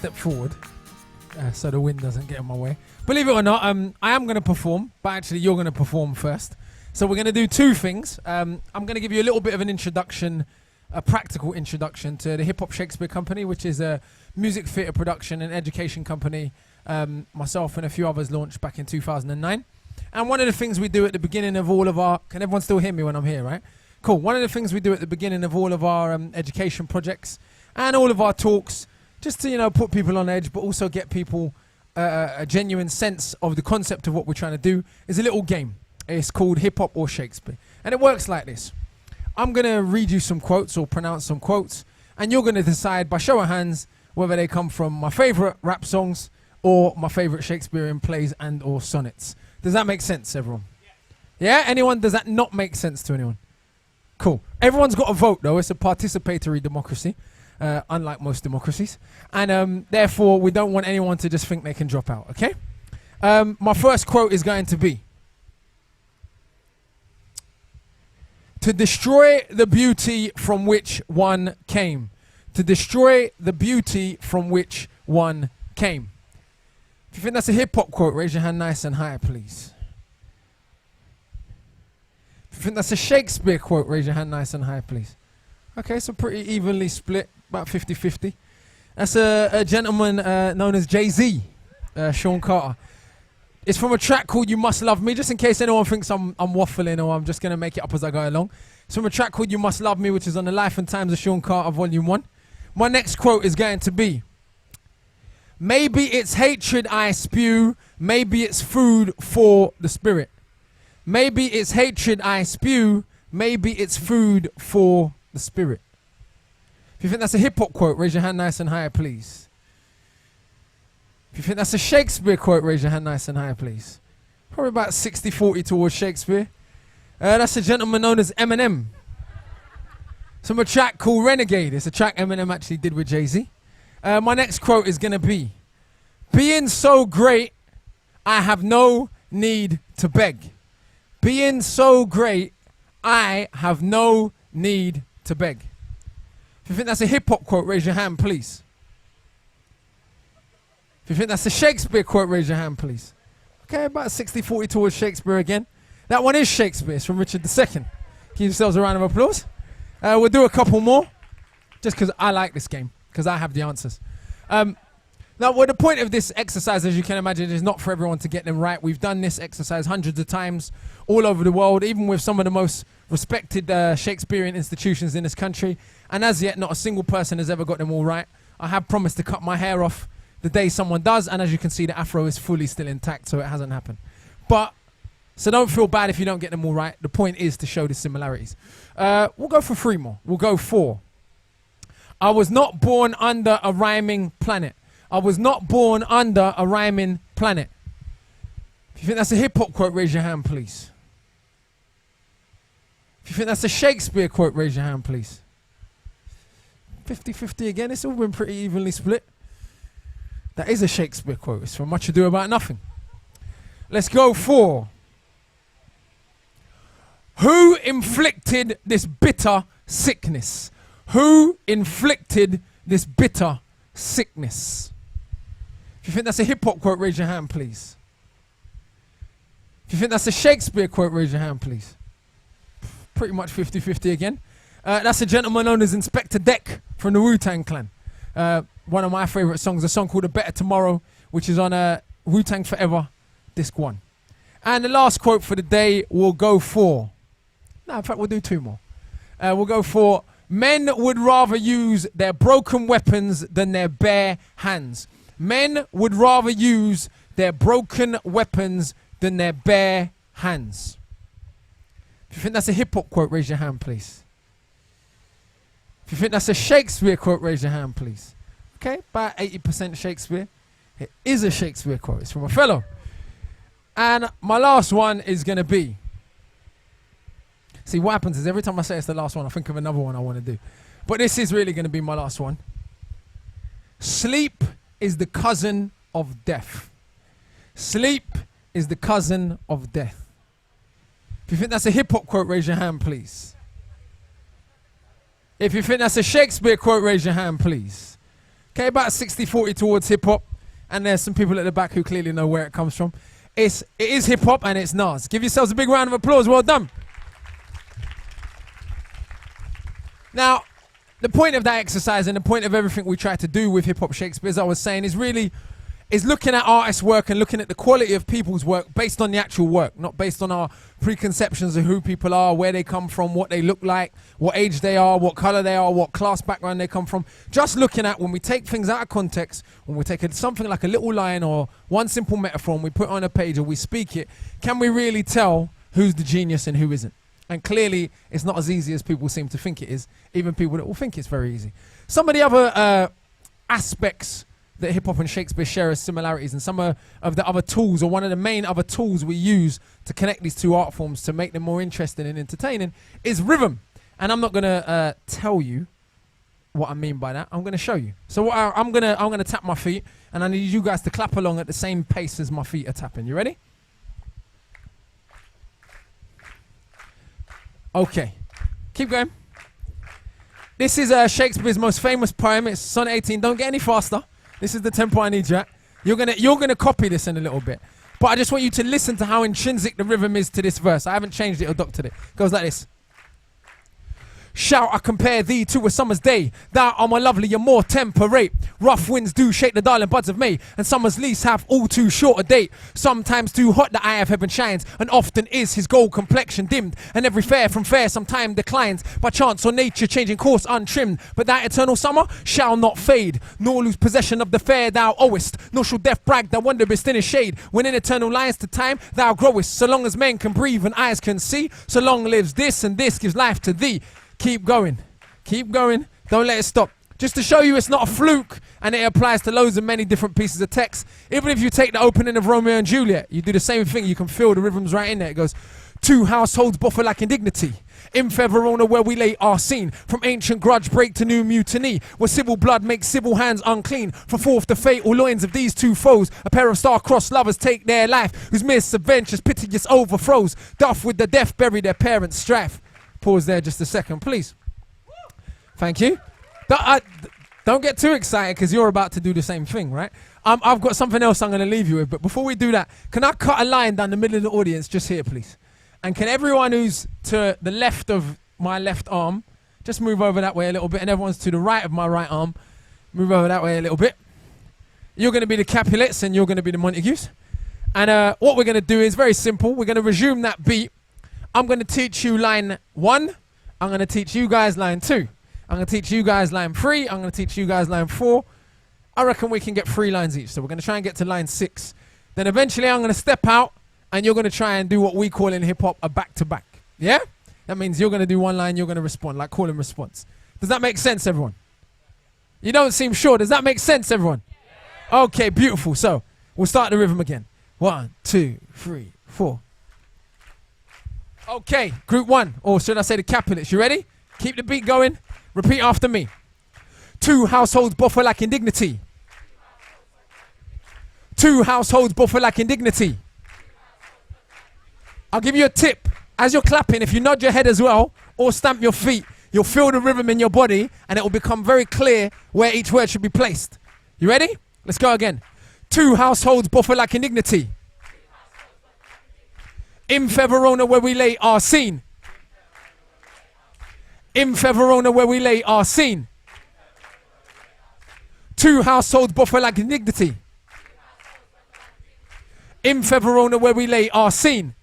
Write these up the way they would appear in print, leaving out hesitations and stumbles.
step forward so the wind doesn't get in my way. Believe it or not, I am going to perform, but actually you're going to perform first. So we're going to do two things. I'm going to give you a little bit of an introduction, a practical introduction to the Hip Hop Shakespeare Company, which is a music theatre production and education company myself and a few others launched back in 2009. And one of the things we do at the beginning of all of our... Can everyone still hear me when I'm here, right? Cool. One of the things we do at the beginning of all of our education projects and all of our talks, just to, you know, put people on edge, but also get people a genuine sense of the concept of what we're trying to do, is a little game. It's called Hip Hop or Shakespeare. And it works like this. I'm going to read you some quotes or pronounce some quotes, and you're going to decide by show of hands whether they come from my favourite rap songs or my favourite Shakespearean plays and or sonnets. Does that make sense, everyone? Yeah? Anyone? Does that not make sense to anyone? Cool. Everyone's got a vote, though. It's a participatory democracy, unlike most democracies. And therefore, we don't want anyone to just think they can drop out, okay? My first quote is going to be, to destroy the beauty from which one came. To destroy the beauty from which one came. If you think that's a hip-hop quote, raise your hand nice and high, please. If you think that's a Shakespeare quote, raise your hand nice and high, please. Okay, so pretty evenly split, about 50-50. That's a gentleman known as Jay-Z, Sean Carter. It's from a track called You Must Love Me, just in case anyone thinks I'm waffling or I'm just going to make it up as I go along. It's from a track called You Must Love Me, which is on the Life and Times of Sean Carter, Volume 1. My next quote is going to be, maybe it's hatred I spew, maybe it's food for the spirit. Maybe it's hatred I spew, maybe it's food for the spirit. If you think that's a hip-hop quote, raise your hand nice and high, please. If you think that's a Shakespeare quote, raise your hand nice and high, please. Probably about 60-40 towards Shakespeare. That's a gentleman known as Eminem. It's from a track called Renegade. It's a track Eminem actually did with Jay-Z. My next quote is going to be, being so great, I have no need to beg. Being so great, I have no need to beg. If you think that's a hip-hop quote, raise your hand, please. If you think that's a Shakespeare quote, raise your hand, please. Okay, about 60-40 towards Shakespeare again. That one is Shakespeare. It's from Richard II. Give yourselves a round of applause. We'll do a couple more, just because I like this game, because I have the answers. Now, well, the point of this exercise, as you can imagine, is not for everyone to get them right. We've done this exercise hundreds of times all over the world, even with some of the most respected Shakespearean institutions in this country. And as yet, not a single person has ever got them all right. I have promised to cut my hair off the day someone does, and as you can see, the afro is fully still intact, so it hasn't happened. But, so don't feel bad if you don't get them all right. The point is to show the similarities. We'll go for 3 more. We'll go 4. I was not born under a rhyming planet. I was not born under a rhyming planet. If you think that's a hip-hop quote, raise your hand, please. If you think that's a Shakespeare quote, raise your hand, please. 50-50 again. It's all been pretty evenly split. That is a Shakespeare quote. It's from Much Ado About Nothing. Let's go for, who inflicted this bitter sickness? Who inflicted this bitter sickness? If you think that's a hip-hop quote, raise your hand, please. If you think that's a Shakespeare quote, raise your hand, please. Pretty much 50-50 again. That's a gentleman known as Inspector Deck from the Wu-Tang Clan. One of my favourite songs, a song called A Better Tomorrow, which is on Wu-Tang Forever, Disc 1. And the last quote for the day will go for, no, in fact, we'll do 2 more. We'll go for, men would rather use their broken weapons than their bare hands. Men would rather use their broken weapons than their bare hands. If you think that's a hip-hop quote, raise your hand, please. If you think that's a Shakespeare quote, raise your hand, please. Okay, about 80% Shakespeare. It is a Shakespeare quote. It's from a fellow. And my last one is going to be, see, what happens is every time I say it's the last one, I think of another one I want to do. But this is really going to be my last one. Sleep is the cousin of death. Sleep is the cousin of death. If you think that's a hip-hop quote, raise your hand, please. If you think that's a Shakespeare quote, raise your hand, please. Okay, about 60-40 towards hip hop. And there's some people at the back who clearly know where it comes from. It is hip hop and it's Nas. Give yourselves a big round of applause. Well done. Now, the point of that exercise and the point of everything we try to do with Hip Hop Shakespeare, as I was saying, is looking at artists' work and looking at the quality of people's work based on the actual work, not based on our preconceptions of who people are, where they come from, what they look like, what age they are, what color they are, what class background they come from. Just looking at when we take things out of context, when we take something like a little line or one simple metaphor and we put it on a page or we speak it, can we really tell who's the genius and who isn't? And clearly, it's not as easy as people seem to think it is, even people that will think it's very easy. Some of the other aspects that hip-hop and Shakespeare share as similarities, and some of the other tools, or one of the main other tools we use to connect these two art forms to make them more interesting and entertaining, is rhythm. And I'm not going to tell you what I mean by that. I'm going to show you. So I'm going to tap my feet, and I need you guys to clap along at the same pace as my feet are tapping. You ready? Okay, keep going. This is Shakespeare's most famous poem. It's Sonnet 18. Don't get any faster. This is the tempo I need you at. You're gonna copy this in a little bit, but I just want you to listen to how intrinsic the rhythm is to this verse. I haven't changed it or doctored it. It goes like this. Shall I compare thee to a summer's day? Thou art more lovely and more temperate. Rough winds do shake the darling buds of May, and summer's lease have all too short a date. Sometimes too hot the eye of heaven shines, and often is his gold complexion dimmed. And every fair from fair sometime declines, by chance or nature changing course untrimmed. But that eternal summer shall not fade, nor lose possession of the fair thou owest. Nor shall death brag thou wanderest in his shade, when in eternal lines to time thou growest. So long as men can breathe and eyes can see, so long lives this, and this gives life to thee. Keep going, don't let it stop. Just to show you it's not a fluke, and it applies to loads of many different pieces of text. Even if you take the opening of Romeo and Juliet, you do the same thing, you can feel the rhythms right in there. It goes, two households buffer like indignity. In fair Verona where we lay our scene, from ancient grudge break to new mutiny, where civil blood makes civil hands unclean. For forth the fatal loins of these two foes, a pair of star-crossed lovers take their life, whose misadventures piteous overthrows, doth with the deaf bury their parents' strife. Pause there just a second, please. Thank you. Don't get too excited because you're about to do the same thing, right? I've got something else I'm going to leave you with, but before we do that, can I cut a line down the middle of the audience just here, please? And can everyone who's to the left of my left arm just move over that way a little bit, and everyone's to the right of my right arm, move over that way a little bit. You're going to be the Capulets and you're going to be the Montagues. And what we're going to do is very simple. We're going to resume that beat. I'm going to teach you line 1. I'm going to teach you guys line 2. I'm going to teach you guys line 3. I'm going to teach you guys line 4. I reckon we can get 3 lines each. So we're going to try and get to line 6. Then eventually I'm going to step out and you're going to try and do what we call in hip hop a back-to-back. Yeah? That means you're going to do one line, you're going to respond, like call and response. Does that make sense, everyone? You don't seem sure. Does that make sense, everyone? Okay, beautiful. So we'll start the rhythm again. 1, 2, 3, 4. Okay, group 1, or should I say the Capulets. You ready? Keep the beat going. Repeat after me. 2 households buffer like indignity. 2 households buffer like indignity. I'll give you a tip. As you're clapping, if you nod your head as well, or stamp your feet, you'll feel the rhythm in your body, and it will become very clear where each word should be placed. You ready? Let's go again. 2 households buffer like indignity. In fair Verona where we lay our scene. In fair Verona where we lay our scene. 2 households buffer like indignity. In fair Verona where we lay our scene.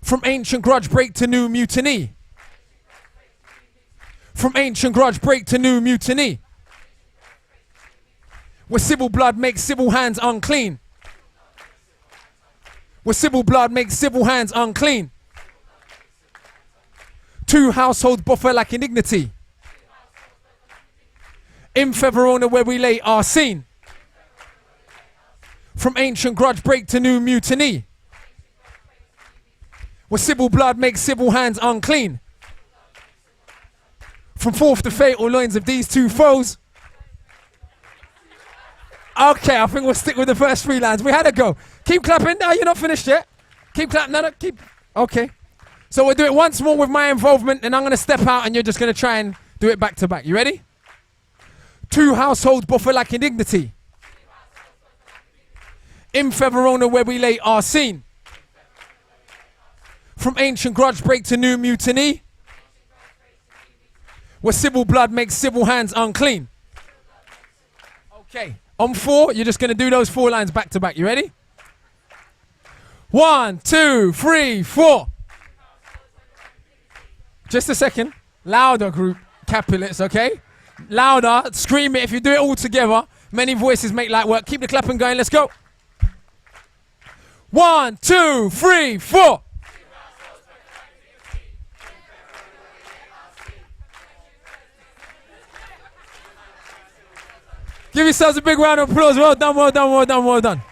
From ancient grudge break to new mutiny. From ancient grudge break to new mutiny. Where civil blood makes civil hands unclean. Where civil blood makes civil hands unclean. 2 households buffer like indignity. In fair Verona where we lay our scene. From ancient grudge break to new mutiny. Where civil blood makes civil hands unclean. From forth the fatal loins of these two foes. Okay, I think we'll stick with the first 3 lines. We had a go. Keep clapping. No, you're not finished yet. Keep clapping. No, keep. Okay. So we'll do it once more with my involvement, and I'm going to step out, and you're just going to try and do it back to back. You ready? Two households but for lacking dignity. In Feverona where we lay our scene. From ancient grudge break to new mutiny. Where civil blood makes civil hands unclean. Okay, on 4, you're just going to do those 4 lines back to back. You ready? 1, 2, 3, 4. Just a second. Louder, group Capulets, okay? Louder, scream it. If you do it all together, many voices make light work. Keep the clapping going, let's go. 1, 2, 3, 4. Give yourselves a big round of applause. Well done, well done, well done, well done.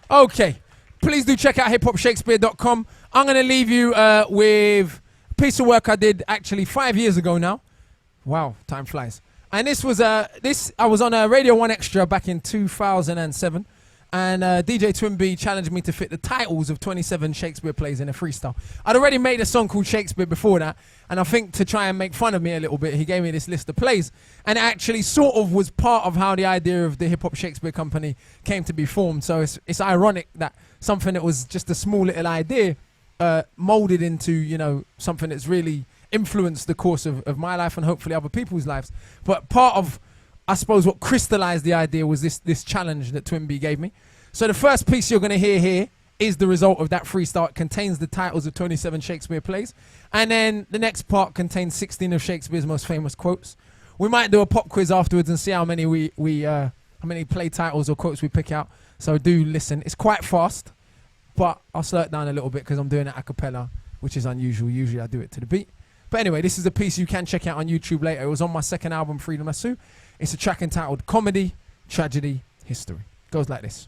Okay, please do check out hiphopshakespeare.com. I'm going to leave you with a piece of work I did actually 5 years ago now. Wow, time flies. And this was I was on a Radio 1 Extra back in 2007. And DJ Twinbee challenged me to fit the titles of 27 Shakespeare plays in a freestyle. I'd already made a song called Shakespeare before that, and I think to try and make fun of me a little bit, he gave me this list of plays. And it actually sort of was part of how the idea of the Hip Hop Shakespeare Company came to be formed. So it's ironic that something that was just a small little idea molded into, you know, something that's really influenced the course of my life and hopefully other people's lives. But part of, I suppose, what crystallized the idea was this challenge that Twinbee gave me. So the first piece you're going to hear here is the result of that freestyle. It contains the titles of 27 Shakespeare plays. And then the next part contains 16 of Shakespeare's most famous quotes. We might do a pop quiz afterwards and see how many how many play titles or quotes we pick out. So do listen. It's quite fast, but I'll slow it down a little bit because I'm doing it a cappella, which is unusual. Usually I do it to the beat. But anyway, this is a piece you can check out on YouTube later. It was on my second album, Freedom Lasso. It's a track entitled Comedy, Tragedy, History. Goes like this.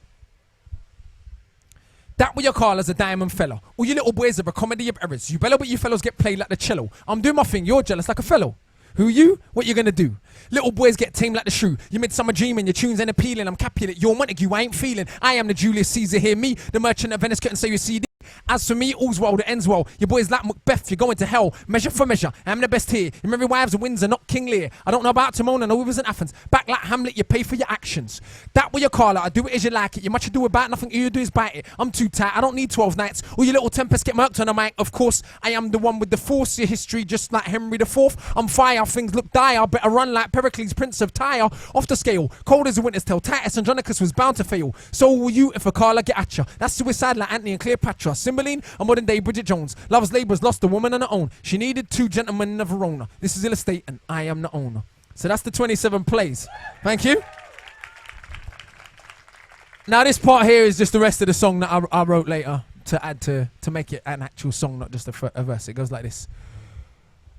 That what you call as a diamond fella. All you little boys are a comedy of errors. You better but you fellows get played like the cello. I'm doing my thing, you're jealous like a fellow. Who you? What you gonna do? Little boys get tamed like the shrew. You midsummer dreaming, your tunes ain't appealing. I'm Capulet, you're Montague, I ain't feeling. I am the Julius Caesar, hear me. The merchant of Venice couldn't say your CD. As for me, all's well, the ends well. Your boys like Macbeth, you're going to hell. Measure for measure, I'm the best here. Your merry wives of Windsor, not King Lear. I don't know about Timon, I know we was in Athens. Back like Hamlet, you pay for your actions. That what you call it, I do it as you like it. You much ado about nothing, all you do is bite it. I'm too tight, I don't need 12 nights. All your little tempests get murked on the mic. Of course, I am the one with the force. Your history just like Henry IV. I'm fire, things look dire. Better run like Pericles, Prince of Tyre. Off the scale, cold as a winter's tale. Titus Andronicus was bound to fail. So will you if Akala get at ya. That's suicide like Antony and Cleopatra. Cymbeline, a modern day Bridget Jones. Love's labours lost a woman on her own. She needed 2 gentlemen of Verona. This is ill estate and I am the owner. So that's the 27 plays. Thank you. Now this part here is just the rest of the song that I wrote later to add to make it an actual song, not just a verse. It goes like this.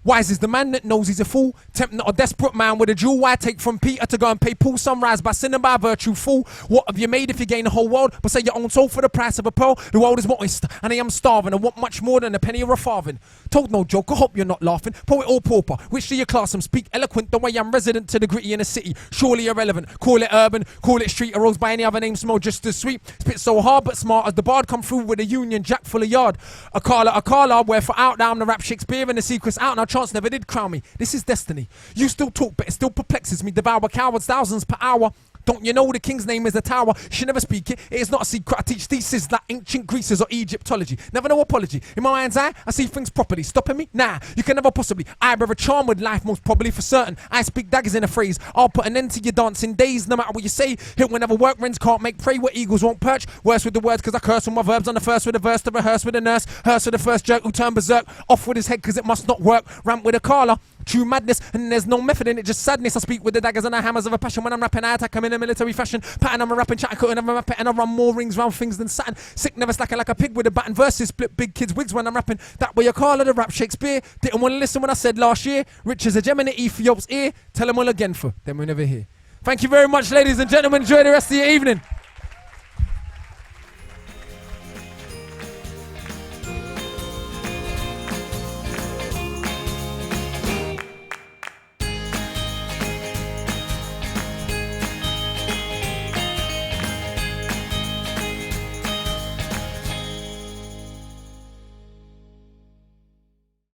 Wise is the man that knows he's a fool, tempting not a desperate man with a jewel. Why take from Peter to go and pay Paul? Sunrise by sin and by virtue, fool. What have you made if you gain the whole world, but sell your own soul for the price of a pearl? The world is moist, and I am starving. I want much more than a penny or a farthing. Told no joke, I hope you're not laughing. Poet or pauper, which do you class them? Speak eloquent the way I'm resident to the gritty in the city. Surely irrelevant, call it urban, call it street. Arose by any other name, smell just as sweet. Spit so hard but smart as the bard come through with a Union Jack full of yard. Akala, wherefore out now I'm the rap Shakespeare and the secret's out. Now chance never did crown me. This is destiny. You still talk, but it still perplexes me. Devour cowards, thousands per hour. Don't you know the king's name is the tower? She never speak it. It is not a secret. I teach theses like ancient Greece or Egyptology. Never no apology. In my mind's eye, I see things properly. Stopping me? Nah, you can never possibly. I bear a charm with life, most probably for certain. I speak daggers in a phrase. I'll put an end to your dancing days. No matter what you say, hit whenever work rents can't make prey where eagles won't perch. Worse with the words cause I curse with my verbs on the first with a verse to rehearse with a nurse. Hearse with the first jerk who turned berserk. Off with his head cause it must not work. Ramp with a Akala. True madness, and there's no method in it, just sadness. I speak with the daggers and the hammers of a passion. When I'm rapping, I attack them in a military fashion. Pattern, I'm a rapping chat, I couldn't ever rap it, and I run more rings round things than Saturn. Sick, never slacking like a pig with a baton. Verses split big kids' wigs when I'm rapping. That way you call it the rap Shakespeare. Didn't want to listen when I said last year. Rich as a gem in the Ethiop's ear. Tell them all again for them we never hear. Thank you very much, ladies and gentlemen. Enjoy the rest of your evening.